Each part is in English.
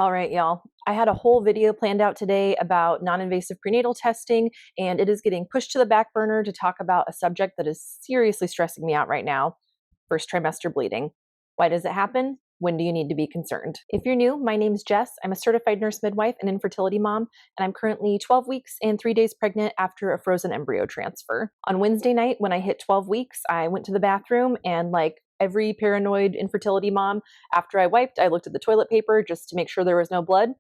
All right, y'all. I had a whole video planned out today about non-invasive prenatal testing, and it is getting pushed to the back burner to talk about a subject that is seriously stressing me out right now: first trimester bleeding. Why does it happen? When do you need to be concerned? If you're new, my name's Jess. I'm a certified nurse midwife and infertility mom, and I'm currently 12 weeks and 3 days pregnant after a frozen embryo transfer. On Wednesday night, when I hit 12 weeks, I went to the bathroom and, like every paranoid infertility mom, after I wiped, I looked at the toilet paper just to make sure there was no blood.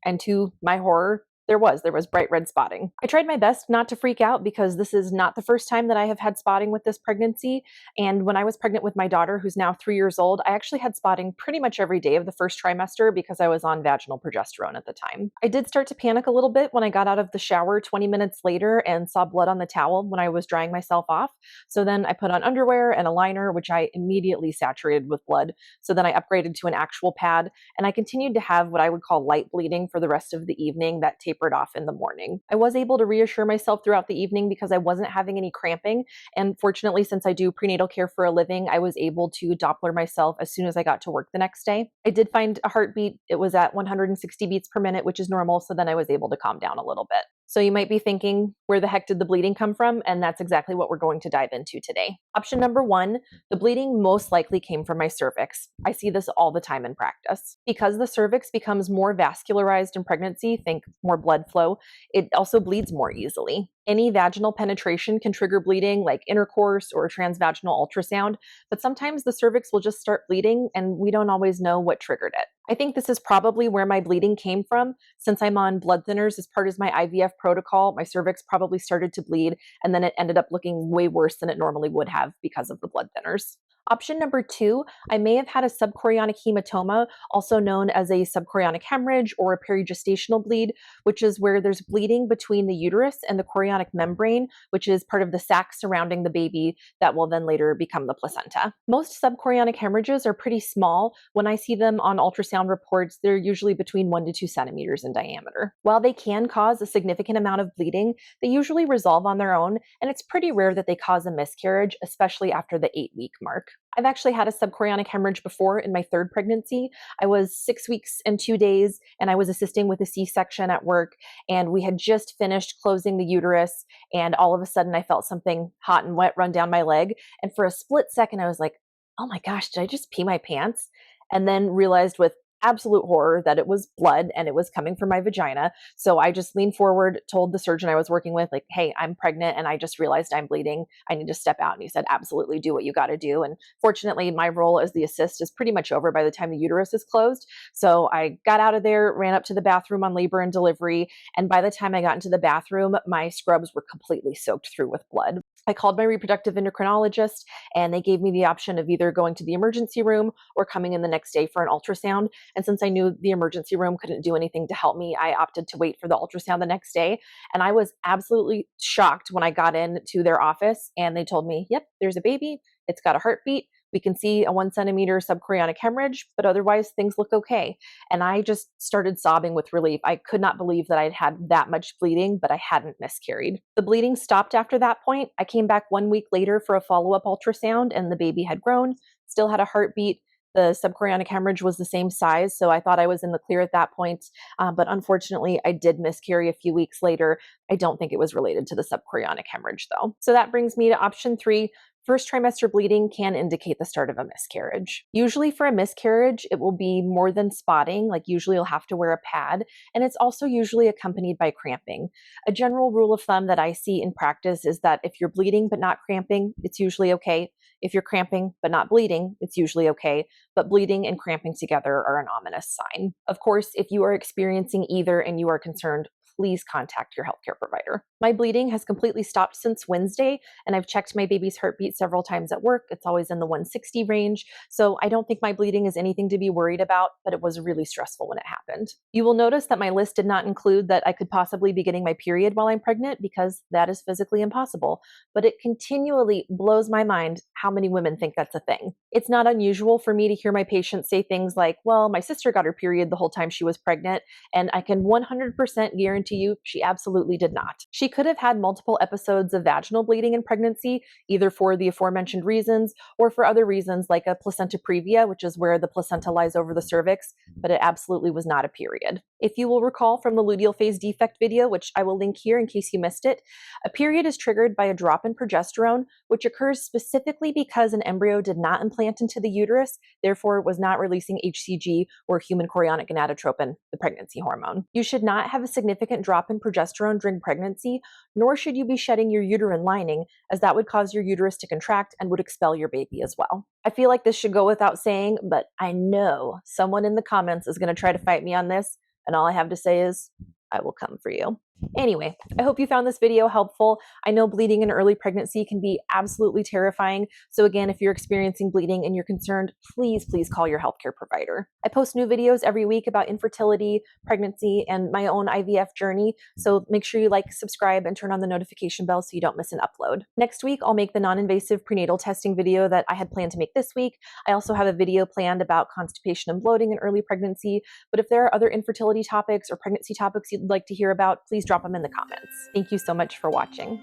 And to my horror, there was bright red spotting. I tried my best not to freak out because this is not the first time that I have had spotting with this pregnancy. And when I was pregnant with my daughter, who's now 3 years old, I actually had spotting pretty much every day of the first trimester because I was on vaginal progesterone at the time. I did start to panic a little bit when I got out of the shower 20 minutes later and saw blood on the towel when I was drying myself off. So then I put on underwear and a liner, which I immediately saturated with blood. So then I upgraded to an actual pad, and I continued to have what I would call light bleeding for the rest of the evening that tapered off in the morning. I was able to reassure myself throughout the evening because I wasn't having any cramping, and fortunately, since I do prenatal care for a living, I was able to Doppler myself as soon as I got to work the next day. I did find a heartbeat. It was at 160 beats per minute, which is normal, so then I was able to calm down a little bit. So you might be thinking, where the heck did the bleeding come from? And that's exactly what we're going to dive into today. Option number one, the bleeding most likely came from my cervix. I see this all the time in practice. Because the cervix becomes more vascularized in pregnancy, think more blood flow, it also bleeds more easily. Any vaginal penetration can trigger bleeding, like intercourse or transvaginal ultrasound, but sometimes the cervix will just start bleeding and we don't always know what triggered it. I think this is probably where my bleeding came from. Since I'm on blood thinners as part of my IVF protocol, my cervix probably started to bleed, and then it ended up looking way worse than it normally would have because of the blood thinners. Option number two, I may have had a subchorionic hematoma, also known as a subchorionic hemorrhage or a perigestational bleed, which is where there's bleeding between the uterus and the chorionic membrane, which is part of the sac surrounding the baby that will then later become the placenta. Most subchorionic hemorrhages are pretty small. When I see them on ultrasound reports, they're usually between 1 to 2 centimeters in diameter. While they can cause a significant amount of bleeding, they usually resolve on their own, and it's pretty rare that they cause a miscarriage, especially after the 8-week mark. I've actually had a subchorionic hemorrhage before in my third pregnancy. I was 6 weeks and 2 days, and I was assisting with a C-section at work, and we had just finished closing the uterus, and all of a sudden I felt something hot and wet run down my leg, and for a split second I was like, oh my gosh, did I just pee my pants? And then realized with absolute horror that it was blood and it was coming from my vagina. So I just leaned forward, told the surgeon I was working with, like, hey, I'm pregnant and I just realized I'm bleeding. I need to step out. And he said, absolutely, do what you got to do. And fortunately, my role as the assist is pretty much over by the time the uterus is closed. So I got out of there, ran up to the bathroom on labor and delivery. And by the time I got into the bathroom, my scrubs were completely soaked through with blood. I called my reproductive endocrinologist, and they gave me the option of either going to the emergency room or coming in the next day for an ultrasound. And since I knew the emergency room couldn't do anything to help me, I opted to wait for the ultrasound the next day. And I was absolutely shocked when I got into their office and they told me, yep, there's a baby. It's got a heartbeat. We can see a 1 centimeter subchorionic hemorrhage, but otherwise things look okay. And I just started sobbing with relief. I could not believe that I'd had that much bleeding, but I hadn't miscarried. The bleeding stopped after that point. I came back 1 week later for a follow-up ultrasound, and the baby had grown, still had a heartbeat. The subchorionic hemorrhage was the same size, so I thought I was in the clear at that point. But unfortunately, I did miscarry a few weeks later. I don't think it was related to the subchorionic hemorrhage, though. So that brings me to option three. First trimester bleeding can indicate the start of a miscarriage. Usually for a miscarriage, it will be more than spotting, like usually you'll have to wear a pad, and it's also usually accompanied by cramping. A general rule of thumb that I see in practice is that if you're bleeding but not cramping, it's usually okay. If you're cramping but not bleeding, it's usually okay, but bleeding and cramping together are an ominous sign. Of course, if you are experiencing either and you are concerned, please contact your healthcare provider. My bleeding has completely stopped since Wednesday, and I've checked my baby's heartbeat several times at work. It's always in the 160 range, so I don't think my bleeding is anything to be worried about, but it was really stressful when it happened. You will notice that my list did not include that I could possibly be getting my period while I'm pregnant, because that is physically impossible, but it continually blows my mind how many women think that's a thing. It's not unusual for me to hear my patients say things like, well, my sister got her period the whole time she was pregnant, and I can 100% guarantee guarantee you she absolutely did not. She could have had multiple episodes of vaginal bleeding in pregnancy, either for the aforementioned reasons or for other reasons like a placenta previa, which is where the placenta lies over the cervix, but it absolutely was not a period. If you will recall from the luteal phase defect video, which I will link here in case you missed it, a period is triggered by a drop in progesterone, which occurs specifically because an embryo did not implant into the uterus, therefore was not releasing HCG or human chorionic gonadotropin, the pregnancy hormone. You should not have a significant drop in progesterone during pregnancy, nor should you be shedding your uterine lining, as that would cause your uterus to contract and would expel your baby as well. I feel like this should go without saying, but I know someone in the comments is going to try to fight me on this, and all I have to say is, I will come for you. Anyway, I hope you found this video helpful. I know bleeding in early pregnancy can be absolutely terrifying. So again, if you're experiencing bleeding and you're concerned, please call your healthcare provider. I post new videos every week about infertility, pregnancy, and my own IVF journey. So make sure you like, subscribe, and turn on the notification bell so you don't miss an upload. Next week, I'll make the non-invasive prenatal testing video that I had planned to make this week. I also have a video planned about constipation and bloating in early pregnancy. But if there are other infertility topics or pregnancy topics you'd like to hear about, please drop them in the comments. Thank you so much for watching.